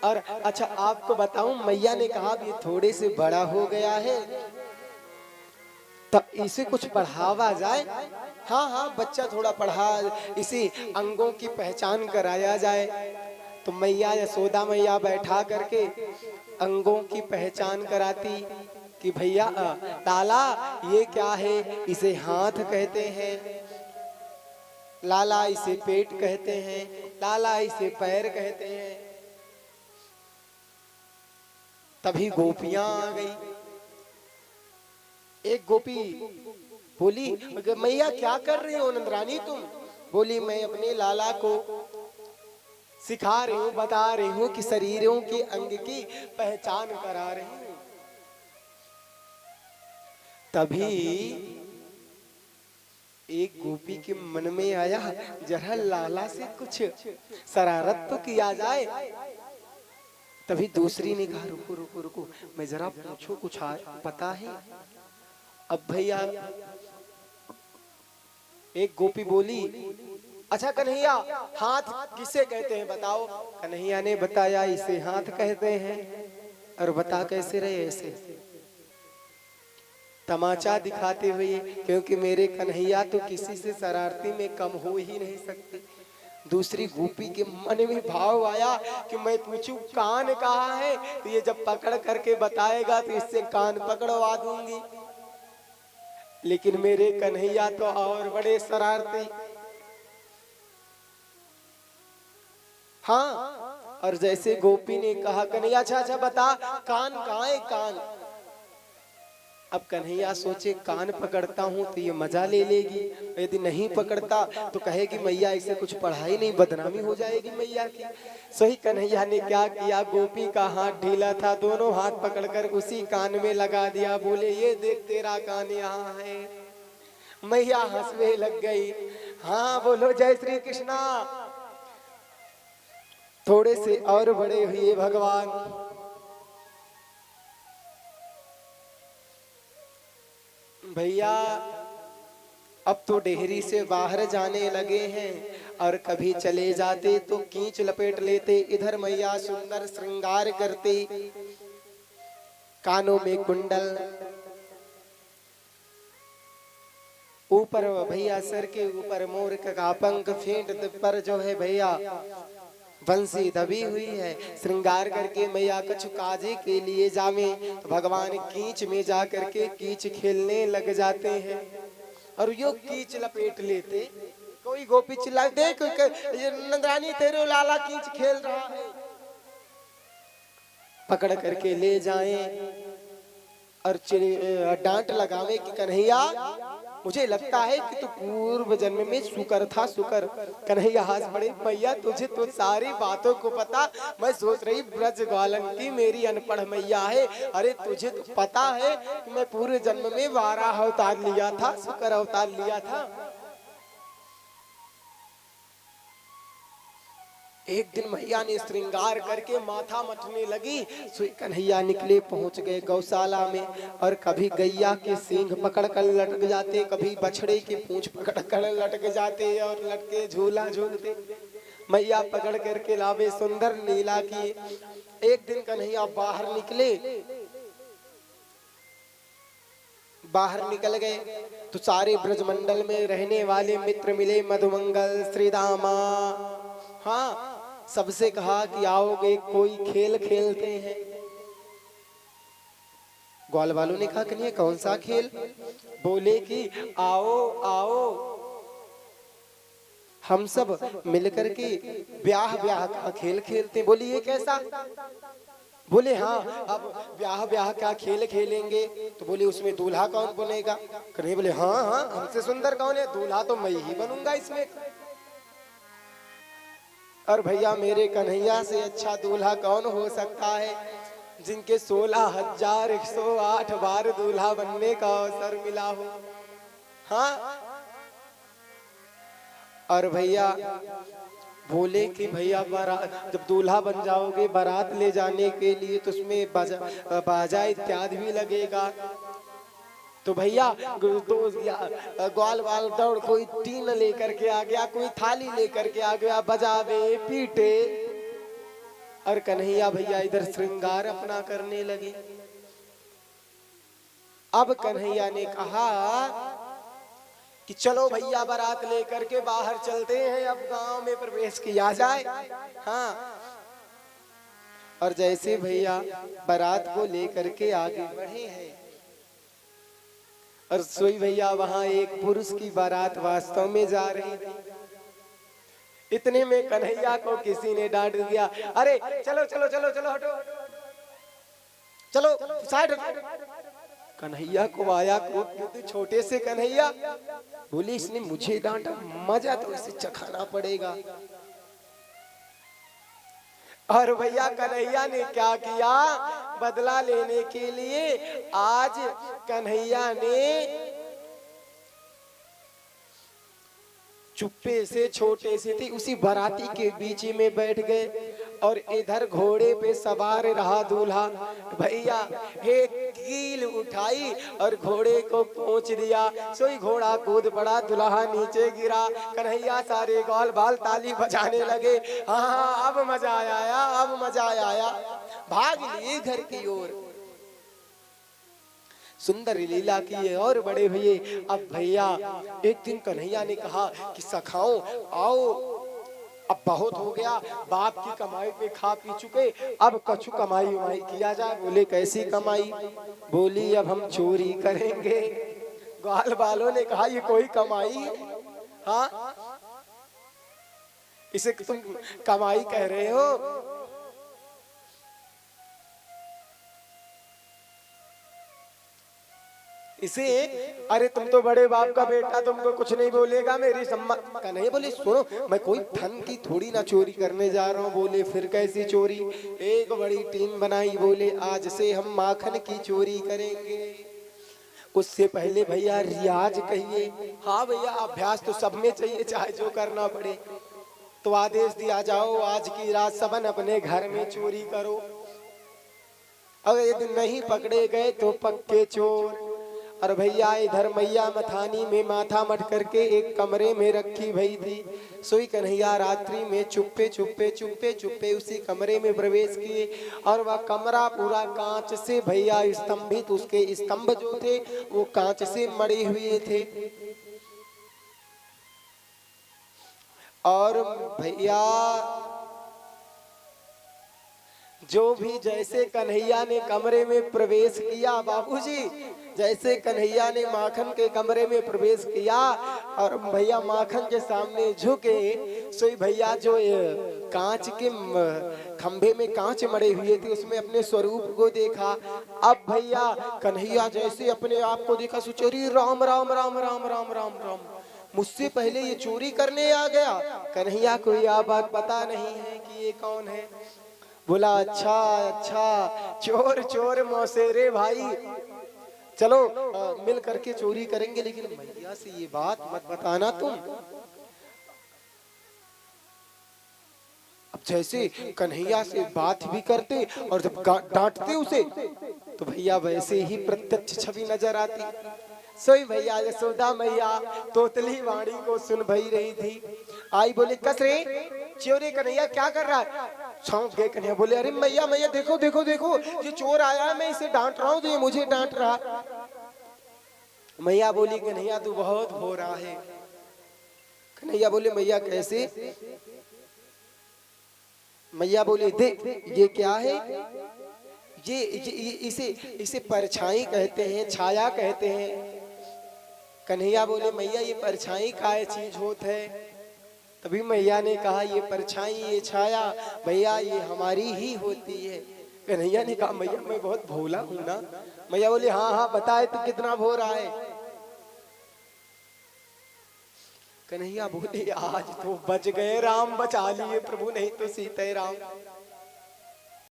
और अच्छा आपको बताऊं, मैया ने कहा ये थोड़े से बड़ा हो गया है, तब इसे कुछ पढ़ावा जाए। हाँ हाँ, बच्चा थोड़ा पढ़ा, इसे अंगों की पहचान कराया जाए। तो मैया यशोदा मैया बैठा करके अंगों की पहचान कराती कि भैया लाला ये क्या है, इसे हाथ कहते हैं, लाला इसे पेट कहते हैं, लाला इसे पैर कहते हैं। तभी गोपियां आ गई। एक गोपी बोली, मैया क्या कर रही हो नंदरानी तुम? बोली, मैं अपने लाला को सिखा रही हूँ, बता रही हूँ कि शरीरों के अंग की पहचान करा रही हूँ। तभी एक गोपी के मन में आया, जरा लाला से कुछ शरारत तो किया जाए। तभी दूसरी ने कहा, रुको रुको रुको, मैं जरा पूछूं, कुछ पता है? अब भैया एक गोपी बोली, अच्छा कन्हैया हाथ किसे कहते हैं बताओ? कन्हैया ने बताया, इसे हाथ कहते हैं। और बता कैसे रहे? ऐसे तमाचा दिखाते हुए, क्योंकि मेरे कन्हैया तो किसी से शरारती में कम हो ही नहीं सकते। दूसरी गोपी के मन में भाव आया कि मैं पूछूं कान कहाँ है, तो ये जब पकड़ करके बताएगा तो इससे कान पकड़वा दूंगी। लेकिन मेरे कन्हैया तो और बड़े शरारती। हाँ, और जैसे गोपी ने कहा, कन्हैया अच्छा अच्छा बता कान कहाँ है, कान। अब कन्हैया सोचे, कान पकड़ता हूं तो ये मजा ले लेगी, यदि नहीं पकड़ता तो कहेगी मैया इसे कुछ पढ़ाई नहीं, बदनामी हो जाएगी मैया की। सही कन्हैया ने क्या किया, गोपी का हाथ ढीला था, दोनों हाथ पकड़कर उसी कान में लगा दिया। बोले, ये देख तेरा कान यहाँ है। मैया हंसने लग गई। हाँ बोलो जय श्री कृष्णा। थोड़े से और बड़े हुए भगवान। भैया अब तो डेहरी से बाहर जाने लगे हैं, और कभी चले जाते तो कींच लपेट लेते। इधर मैया सुंदर श्रृंगार करते, कानों में कुंडल, ऊपर भैया सर के ऊपर मोर का पंख, फेंट पर जो है भैया बंसी दबी हुई है। श्रृंगार करके मैया कछु काजे के लिए जावे तो भगवान कीच में जा करके कीच खेलने लग जाते हैं, और यो कीच लपेट लेते। कोई गोपी चिल्ला, देख नंदरानी तेरे लाला कीच खेल रहा है। पकड़ करके ले जाएं और डांट लगावे कि कन्हैया मुझे लगता है कि तू पूर्व जन्म में शुकर था, शुकर। कन्हैया हंस पड़े, मैया तुझे तो सारी बातों को पता, मैं सोच रही ब्रज ग्वालन की मेरी अनपढ़ मैया है। अरे तुझे तो पता है कि मैं पूर्व जन्म में 12 अवतार लिया था, शुकर अवतार लिया था। एक दिन मैया ने श्रृंगार करके माथा मथने लगी, सो कन्हैया निकले, पहुंच गए गौशाला में। और कभी गैया के सींग पकड़ कर लटक जाते, कभी बछड़े की पूंछ पकड़ कर लटक जाते, और लटके झूला झूलते। मैया पकड़ करके लावे सुंदर लीला की। एक दिन कन्हैया बाहर निकले, बाहर निकल गए तो सारे ब्रजमंडल में रहने वाले मित्र मिले, मधुमंगल, श्रीदामा। हाँ, सबसे कहा कि आओगे कोई खेल खेलते हैं। ग्वाल वालों ने कहा, कन्हैया कौन सा खेल? बोले कि आओ आओ हम सब मिलकर के ब्याह ब्याह का खेल खेलते। बोले ये कैसा? बोले हाँ, अब ब्याह ब्याह का खेल खेलेंगे। तो बोले उसमें दूल्हा कौन बनेगा? कन्हैया बोले हाँ हाँ, हमसे सुंदर कौन है, दूल्हा तो मैं ही बनूंगा इसमें। और भैया मेरे कन्हैया से अच्छा दूल्हा कौन हो सकता है, जिनके 16,108 बार दूल्हा बनने का अवसर मिला हो। हाँ, और भैया बोले कि भैया बारात जब दूल्हा बन जाओगे, बारात ले जाने के लिए तो उसमें बाजा इत्यादि भी लगेगा। तो भैया ग्वाल वाल दौड़, कोई टीन लेकर के आ गया, कोई थाली लेकर के आ गया, बजावे पीटे। और कन्हैया भैया इधर श्रृंगार अपना करने लगे। अब कन्हैया ने कहा कि चलो भैया बारात लेकर के बाहर चलते हैं, अब गांव में प्रवेश किया जाए। हाँ, और जैसे भैया बारात को लेकर के आगे बढ़े हैं और सोई भैया वहां एक पुरुष की बारात वास्तव में जा रही थी। इतने में कन्हैया को किसी ने डांट दिया, अरे चलो चलो चलो चलो हटो, चलो साइड। कन्हैया को आया क्रोध, छोटे से कन्हैया बोले इसने मुझे डांटा, मजा तो इसे चखाना पड़ेगा। और भैया कन्हैया ने क्या किया, बदला लेने के लिए आज कन्हैया ने चुप्पे से छोटे से थी उसी बाराती के बीच में बैठ गए और इधर घोड़े पे सवार रहा दूल्हा। भैया एक कील उठाई और घोड़े को पहुंच दिया, सोई घोड़ा कूद पड़ा, दूल्हा नीचे गिरा। कन्हैया सारे गौल बाल ताली बजाने लगे, हाँ अब मजा आया, अब मजा आया। भाग लिए घर की ओर, सुंदर लीला की है और बड़े हुए। अब भैया एक दिन कन्हैया ने कहा कि सखाओ आओ, अब बहुत हो गया, बाप की कमाई पे खा पी चुके, अब कछु कमाई उमाई किया जाए। बोले कैसी कमाई? बोली अब हम चोरी करेंगे। ग्वाल वालों ने कहा ये कोई कमाई? हाँ, इसे तुम कमाई कह रहे हो? इसे अरे तुम तो बड़े बाप का बेटा, तुमको कुछ नहीं बोलेगा, मेरी सम्मत का नहीं। बोले सुनो, मैं कोई धन की थोड़ी ना चोरी करने जा रहा हूँ। बोले फिर कैसी चोरी? एक बड़ी टीम बनाई, बोले आज से हम माखन की चोरी करेंगे। उससे पहले भैया रियाज कहिए। हाँ भैया, अभ्यास तो सब में चाहिए, चाहे जो करना पड़े। तो आदेश दिया, जाओ आज की रात सबन अपने घर में चोरी करो, अगर यदि नहीं पकड़े गए तो पक्के चोर। और भैया इधर मैया मथानी में माथा मट करके एक कमरे में रखी भई थी। सोई कन्हैया रात्रि में चुप्पे चुप्पे चुप्पे चुप्पे उसी कमरे में प्रवेश किए और वह कमरा पूरा कांच से भैया स्तंभित, उसके स्तंभ जो थे वो कांच से मड़े हुए थे। और भैया जो भी जैसे कन्हैया ने कमरे में प्रवेश किया, बाबूजी जैसे कन्हैया ने माखन के कमरे में प्रवेश किया और भैया माखन के सामने झुके, सोई भैया जो कांच के खंभे में कांच मड़े हुए थे उसमें अपने स्वरूप को देखा। अब भैया कन्हैया जैसे अपने आप को देखा, सोचे राम राम राम राम राम राम राम, मुझसे पहले ये चोरी करने आ गया। कन्हैया को यह बात पता नहीं है कि ये कौन है। बोला अच्छा अच्छा, चोर चोर मौसेरे भाई, चलो मिल करके चोरी करेंगे, लेकिन मैया से ये बात मत बताना तुम। अब जैसे कन्हैया से बात भी करते और जब डांटते उसे तो भैया वैसे ही प्रत्यक्ष छवि नजर आती। सोई भैया यशोदा मैया तोतली वाणी को सुन भई रही थी, आई बोले कस रे चोरी कन्हैया क्या कर रहा है? छौंक गए कन्हैया, बोले अरे मैया मैया देखो देखो देखो, ये चोर आया है, मैं इसे डांट रहा हूँ तो ये मुझे डांट रहा। मैया बोली कन्हैया तू बहुत हो रहा है। कन्हैया बोले मैया कैसे? मैया बोले देख ये क्या है? ये इसे परछाई कहते हैं, छाया कहते हैं। कन्हैया बोले मैया ये परछाई काय चीज होत है? तभी मैया ने कहा ये परछाई ये छाया भैया ये हमारी ही होती है। कन्हैया ने कहा मैया मैं बहुत भोला हूं ना। मैया बोले हाँ हाँ बताए तू कितना भोला है। कन्हैया बोले आज तो बच गए राम, बचा लिए प्रभु, नहीं तो सीते राम।